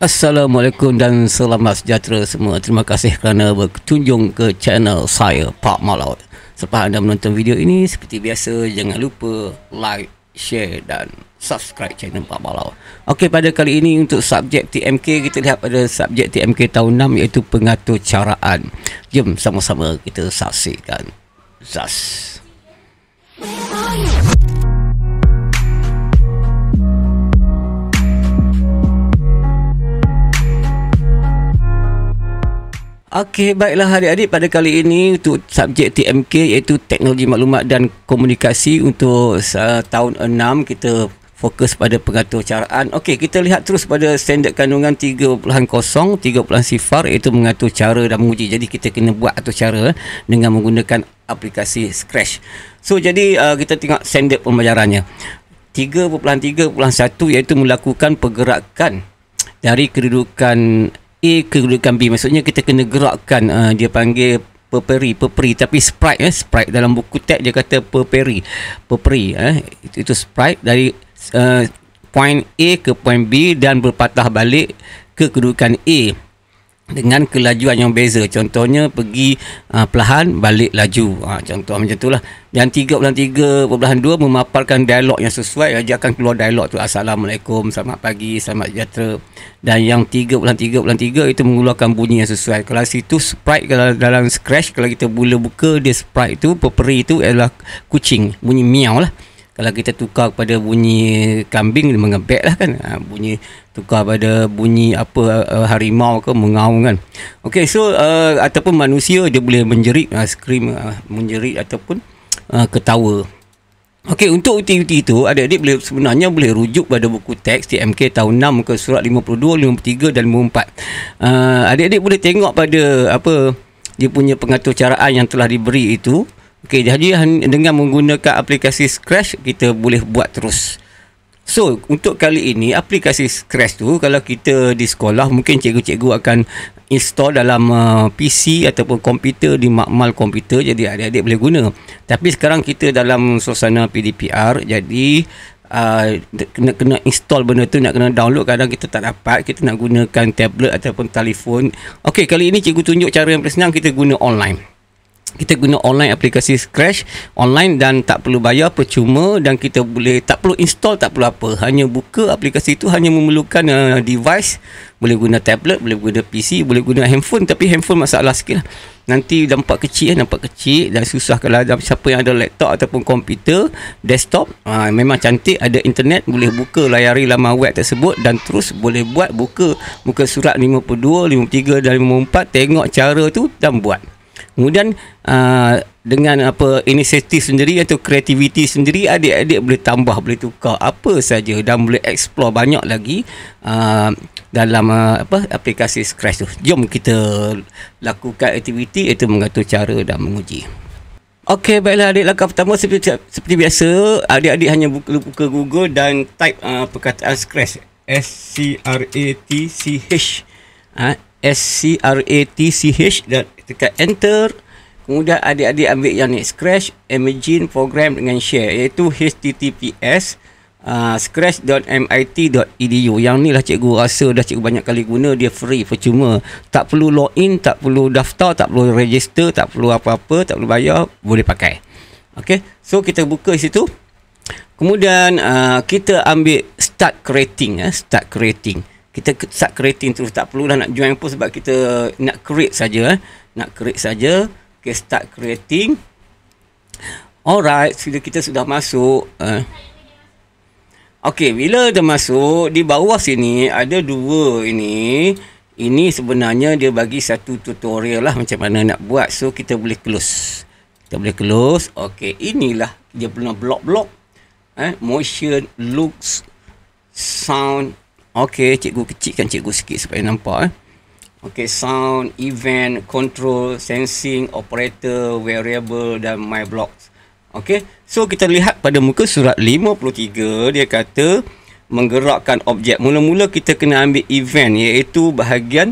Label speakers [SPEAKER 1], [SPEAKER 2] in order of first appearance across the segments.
[SPEAKER 1] Assalamualaikum dan selamat sejahtera semua. Terima kasih kerana berkunjung ke channel saya, Pak Malaut. Selepas anda menonton video ini, seperti biasa, jangan lupa like, share dan subscribe channel Pak Malaut. Okey, pada kali ini untuk subjek TMK, kita lihat pada subjek TMK tahun 6 iaitu pengatur caraan. Jom sama-sama kita saksikan. Zas. Okey, baiklah adik-adik, pada kali ini untuk subjek TMK iaitu Teknologi Maklumat dan Komunikasi untuk tahun 6, kita fokus pada pengatur caraan. Okey, kita lihat terus pada standard kandungan 3.0, 3.0 iaitu mengatur cara dan menguji. Jadi kita kena buat atur cara dengan menggunakan aplikasi Scratch. So jadi kita tengok standard pembelajarannya. 3.3.1 iaitu melakukan pergerakan dari kedudukan A ke kedudukan B. Maksudnya kita kena gerakkan, dia panggil peperi tapi sprite dalam buku teks dia kata peperi itu sprite dari point A ke point B dan berpatah balik ke kedudukan A dengan kelajuan yang beza. Contohnya pergi perlahan, balik laju. Contoh macam itulah. Dan 3.3.2 memaparkan dialog yang sesuai. Dia akan keluar dialog tu, Assalamualaikum, selamat pagi, selamat sejahtera. Dan yang 3.3.3 itu mengeluarkan bunyi yang sesuai. Kalau situ sprite, kalau dalam Scratch, kalau kita mula buka dia sprite tu, peperi tu adalah kucing, bunyi miau lah. Kalau kita tukar kepada bunyi kambing, dia mengebek lah kan. Bunyi tukar pada bunyi harimau ke mengaung kan. Okey, so ataupun manusia dia boleh menjerit, scream, menjerit ataupun ketawa. Okey, untuk uti-uti itu adik-adik sebenarnya boleh rujuk pada buku teks TMK tahun 6 ke surat 52, 53 dan 54. Adik-adik boleh tengok pada dia punya pengatur caraan yang telah diberi itu. Okey, jadi dengan menggunakan aplikasi Scratch kita boleh buat terus. So, untuk kali ini aplikasi Scratch tu kalau kita di sekolah mungkin cikgu-cikgu akan install dalam PC ataupun komputer di makmal komputer, jadi adik-adik boleh guna. Tapi sekarang kita dalam suasana PDPR, jadi kena install benda tu, nak kena download, kadang kita tak dapat, kita nak gunakan tablet ataupun telefon. Okey, kali ini cikgu tunjuk cara yang paling senang, kita guna online. Kita guna online aplikasi Scratch online dan tak perlu bayar, percuma, dan kita boleh tak perlu install, tak perlu apa, hanya buka aplikasi itu, hanya memerlukan device. Boleh guna tablet, boleh guna PC, boleh guna handphone, tapi handphone masalah sikit lah. Nanti nampak kecil dan susah kalau siapa yang ada laptop ataupun komputer desktop. Memang cantik, ada internet, boleh buka, layari laman web tersebut dan terus boleh buka muka surat 52, 53 dan 54, tengok cara tu dan buat. Kemudian dengan inisiatif sendiri atau kreativiti sendiri, adik-adik boleh tambah, boleh tukar apa saja dan boleh explore banyak lagi dalam aplikasi Scratch tu. Jom kita lakukan aktiviti iaitu mengatur cara dan menguji. Okey, baiklah adik, langkah pertama seperti biasa, adik-adik hanya buka Google dan type perkataan Scratch, SCRATCH dan tekan enter. Kemudian adik-adik ambil yang ni, Scratch Imagine Program dengan share, iaitu https scratch.mit.edu. Yang ni lah cikgu rasa dah cikgu banyak kali guna, dia free, percuma, tak perlu login, tak perlu daftar, tak perlu register, tak perlu apa-apa, tak perlu bayar, boleh pakai. Okey, so kita buka situ. Kemudian kita ambil start creating. Kita start creating terus, tak perlulah nak join pun sebab kita nak create saja. Okay, start creating. Alright, kita sudah masuk. Okey, bila dah masuk, di bawah sini ada dua ini. Ini sebenarnya dia bagi satu tutorial lah macam mana nak buat. So kita boleh close. Okey, inilah dia punya blok-blok. Motion, looks, sound. Okey, cikgu kecilkan cikgu sikit supaya nampak. Okey, sound, event, control, sensing, operator, variable dan my blocks. Okey, so kita lihat pada muka surat 53, dia kata menggerakkan objek. Mula-mula kita kena ambil event, iaitu bahagian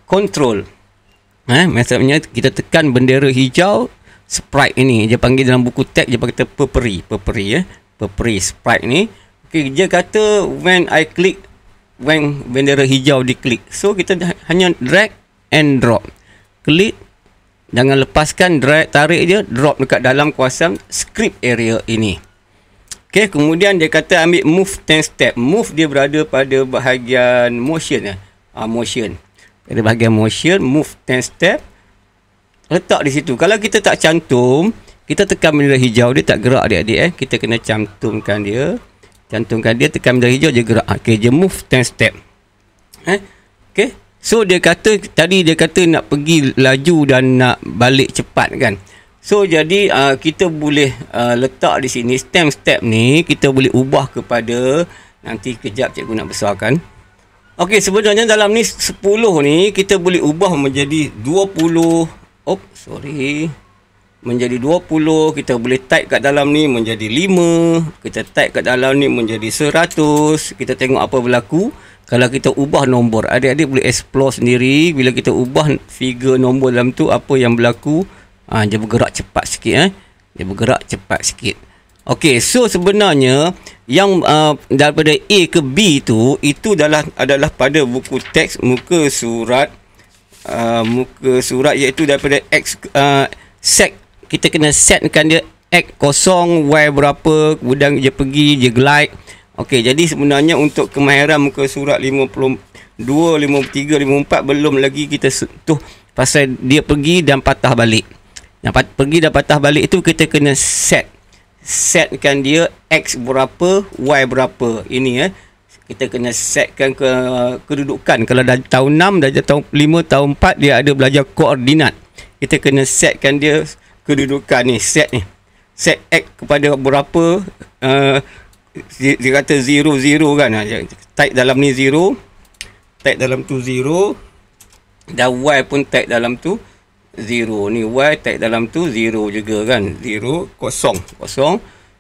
[SPEAKER 1] control. Maksudnya kita tekan bendera hijau, sprite ini dia panggil dalam buku teks, dia kata peperi sprite ni. Okey, dia kata when I click bendera hijau diklik. So kita hanya drag and drop. Klik, jangan lepaskan, drag, tarik je, drop dekat dalam kawasan script area ini. Okey, kemudian dia kata ambil move 10 step. Move dia berada pada bahagian motion. Motion. Pada bahagian motion, move 10 step. Letak di situ. Kalau kita tak cantum, kita tekan bendera hijau, dia tak gerak adik-adik. Kita kena cantumkan dia. Cantumkan dia, tekan bendera hijau, dia gerak. Okey, dia move 10 step. Okey. So dia kata, tadi dia kata nak pergi laju dan nak balik cepat kan. So jadi kita boleh letak di sini step ni, kita boleh ubah kepada, nanti kejap cikgu nak besarkan. Okey, sebenarnya dalam ni 10 ni kita boleh ubah menjadi 20. Menjadi 20. Kita boleh type kat dalam ni menjadi 5. Kita type kat dalam ni menjadi 100. Kita tengok apa berlaku kalau kita ubah nombor. Adik-adik boleh explore sendiri. Bila kita ubah figure nombor dalam tu, apa yang berlaku. Dia bergerak cepat sikit. Dia bergerak cepat sikit. Okey, so sebenarnya yang daripada A ke B tu, itu adalah pada buku teks muka surat iaitu daripada X set. Kita kena setkan dia X kosong, Y berapa, kemudian dia pergi, dia glide. Okey, jadi sebenarnya untuk kemahiran muka surat 52, 53, 54 belum lagi kita sentuh pasal dia pergi dan patah balik. Yang pergi dan patah balik itu kita kena setkan dia X berapa, Y berapa. Ini kita kena setkan kedudukan. Kalau dah tahun 6, dah tahun 5, tahun 4 dia ada belajar koordinat. Kita kena setkan dia kedudukan ni, set X kepada berapa. Dia kata 0 0 kan. Type dalam ni 0, type dalam tu 0, dan Y pun type dalam tu 0. Ni Y type dalam tu 0 juga kan. 0 kosong.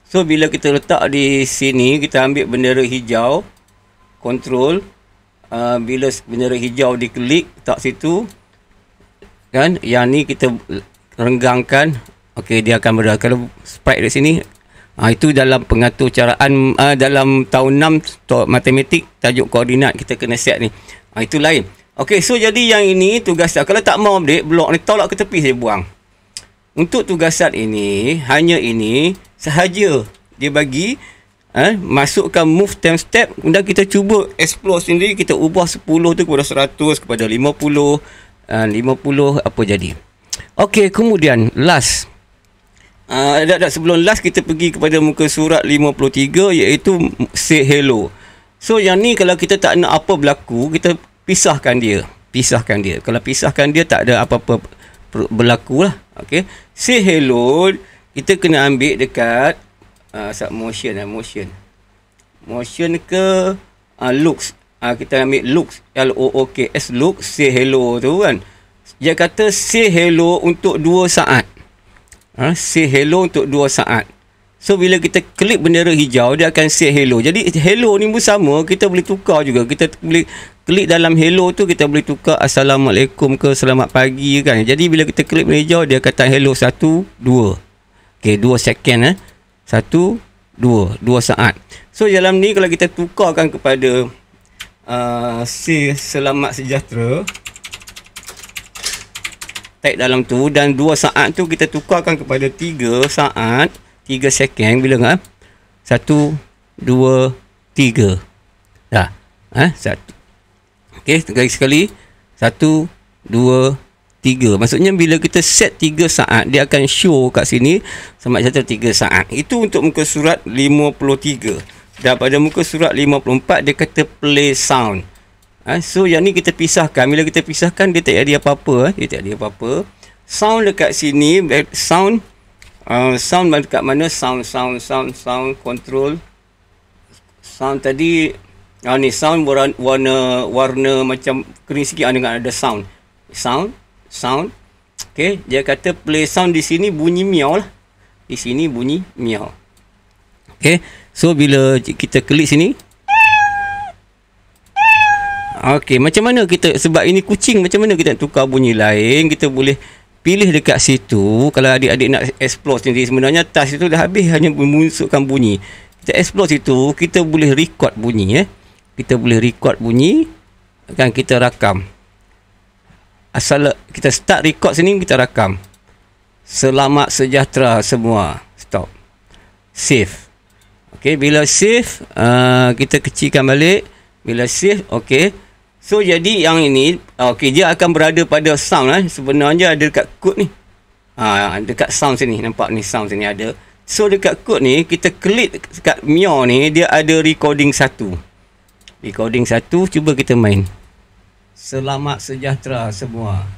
[SPEAKER 1] So bila kita letak di sini, kita ambil bendera hijau, control, bila bendera hijau diklik, letak situ kan, yang ni kita renggangkan. Okey, dia akan berada. Kalau sprite di sini, itu dalam pengatur caraan dalam tahun 6 matematik, tajuk koordinat kita kena set ni. Itu lain. Okey, so jadi yang ini tugasan. Kalau tak mau update, blok ni tolak ke tepi, saya buang. Untuk tugasan ini, hanya ini sahaja dia bagi. Masukkan move 10 step, kemudian kita cuba explore sendiri. Kita ubah 10 tu kepada 100, kepada 50, 50 apa jadi. Okey, kemudian last. Sebelum last kita pergi kepada muka surat 53, iaitu say hello. So yang ni kalau kita tak nak apa berlaku, kita pisahkan dia. Kalau pisahkan dia, tak ada apa-apa berlaku lah. Okey, say hello kita kena ambil dekat motion ke looks. Kita ambil looks, LOOKS, look, say hello tu kan. Dia kata say hello untuk 2 saat. Say hello untuk 2 saat. So bila kita klik bendera hijau, dia akan say hello. Jadi hello ni pun sama, kita boleh tukar juga. Kita boleh klik dalam hello tu, kita boleh tukar assalamualaikum ke selamat pagi kan. Jadi bila kita klik bendera hijau, dia kata hello 1, 2. Okey, 2 second 1, 2 saat. So dalam ni kalau kita tukarkan kepada say selamat sejahtera, type dalam tu, dan 2 saat tu kita tukarkan kepada 3 saat, 3 second. Bila kan? 1, 2, 3. Dah. 1. Okey, sekali. 1, 2, 3. Maksudnya bila kita set 3 saat, dia akan show kat sini sama ada 3 saat. Itu untuk muka surat 53. Dan pada muka surat 54 dia kata play sound. So yang ni kita pisahkan. Bila kita pisahkan, dia tak ada apa-apa. Sound dekat sini, sound dekat mana? Sound control. Sound tadi ni sound warna macam kering sikit, dengan ada sound. Okey, dia kata play sound di sini bunyi miau lah. Di sini bunyi miau. Okey, so bila kita klik sini, okey, macam mana kita, sebab ini kucing, macam mana kita nak tukar bunyi lain? Kita boleh pilih dekat situ. Kalau adik-adik nak explore sendiri, sebenarnya task itu dah habis, hanya memasukkan bunyi. Kita explore situ, kita boleh record bunyi. kita boleh record bunyi, kan kita rakam. Asal kita start record sini, kita rakam. Selamat sejahtera semua. Stop. Save. Okey, bila save, kita kecilkan balik. Bila save, okey. So, jadi yang ini, okey, dia akan berada pada sound. Sebenarnya ada dekat code ni. Dekat sound sini. Nampak ni sound sini ada. So, dekat code ni, kita klik dekat Mio ni, dia ada recording 1. Recording 1, cuba kita main. Selamat sejahtera semua.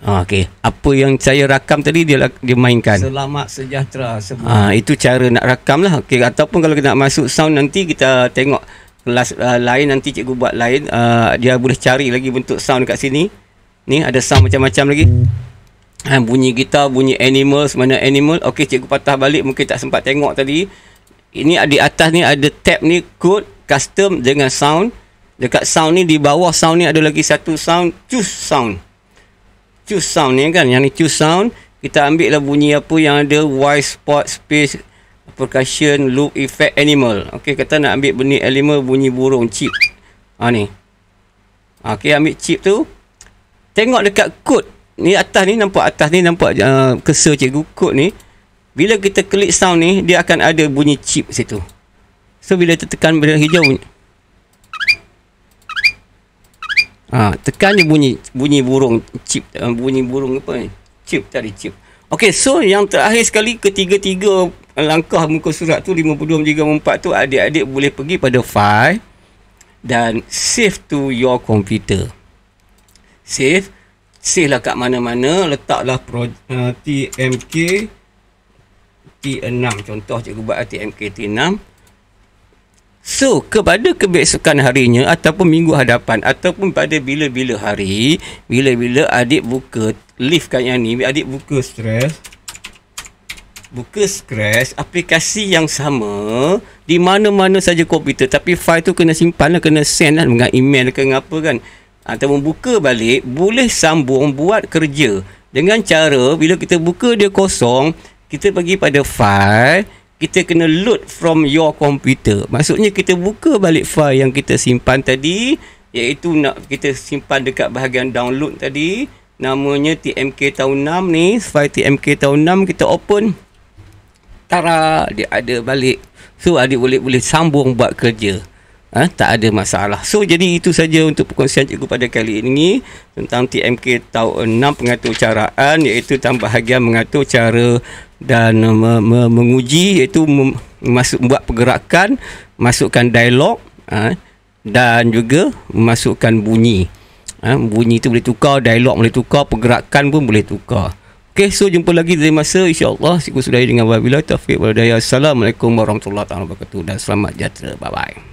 [SPEAKER 1] Okey. Apa yang saya rakam tadi, dia mainkan. Selamat sejahtera semua. Itu cara nak rakam lah. Okey. Ataupun kalau kita nak masuk sound nanti, kita tengok kelas lain, nanti cikgu buat lain. Dia boleh cari lagi bentuk sound dekat sini. Ni ada sound macam-macam lagi. Bunyi gitar, bunyi animals, mana animal. Okey, cikgu patah balik, mungkin tak sempat tengok tadi. Ini di atas ni ada tab ni, code, custom dengan sound. Dekat sound ni, di bawah sound ni ada lagi satu sound, choose sound. Choose sound ni kan, yang ni choose sound. Kita ambil lah bunyi apa yang ada, voice, spot, space, percussion, loop, effect, animal. Okey, kata nak ambil bunyi animal, bunyi burung, chip. Ni. Okey, ambil chip tu. Tengok dekat code. Ni atas ni, nampak atas ni, nampak cursor cikgu, code ni. Bila kita klik sound ni, dia akan ada bunyi chip situ. So, bila kita tekan benda hijau, tekan je bunyi burung, chip. Bunyi burung apa ni? Chip tadi, chip. Okey, so yang terakhir sekali, ketiga-tiga langkah muka surat tu, 52, 34 tu, adik-adik boleh pergi pada file dan save to your computer. Save lah kat mana-mana, letaklah TMK T6. Contoh cikgu buat TMK T6. So, kepada kebesokan harinya ataupun minggu hadapan ataupun pada bila-bila hari, bila-bila adik buka lift kan yang ni, adik buka Scratch, aplikasi yang sama di mana-mana saja komputer, tapi file tu kena simpan, kena send lah dengan email ke apa kan. Ataupun buka balik, boleh sambung buat kerja dengan cara bila kita buka dia kosong, kita pergi pada file, kita kena load from your computer. Maksudnya kita buka balik file yang kita simpan tadi, iaitu nak kita simpan dekat bahagian download tadi, namanya TMK tahun 6 ni, file TMK tahun 6 kita open. Tara, dia ada balik. So adik boleh sambung buat kerja. Tak ada masalah. So, jadi itu saja untuk perkongsian cikgu pada kali ini tentang TMK tahun 6 pengatur caraan, iaitu tentang bahagian mengatur cara dan menguji, iaitu buat pergerakan, masukkan dialog dan juga masukkan bunyi. Bunyi itu boleh tukar, dialog boleh tukar, pergerakan pun boleh tukar. Okey, so jumpa lagi dari masa, insya-Allah. Cikgu sudahi dengan wabillahi taufiq wal hidayah. Assalamualaikum warahmatullahi wabarakatuh dan selamat sejahtera. Bye bye.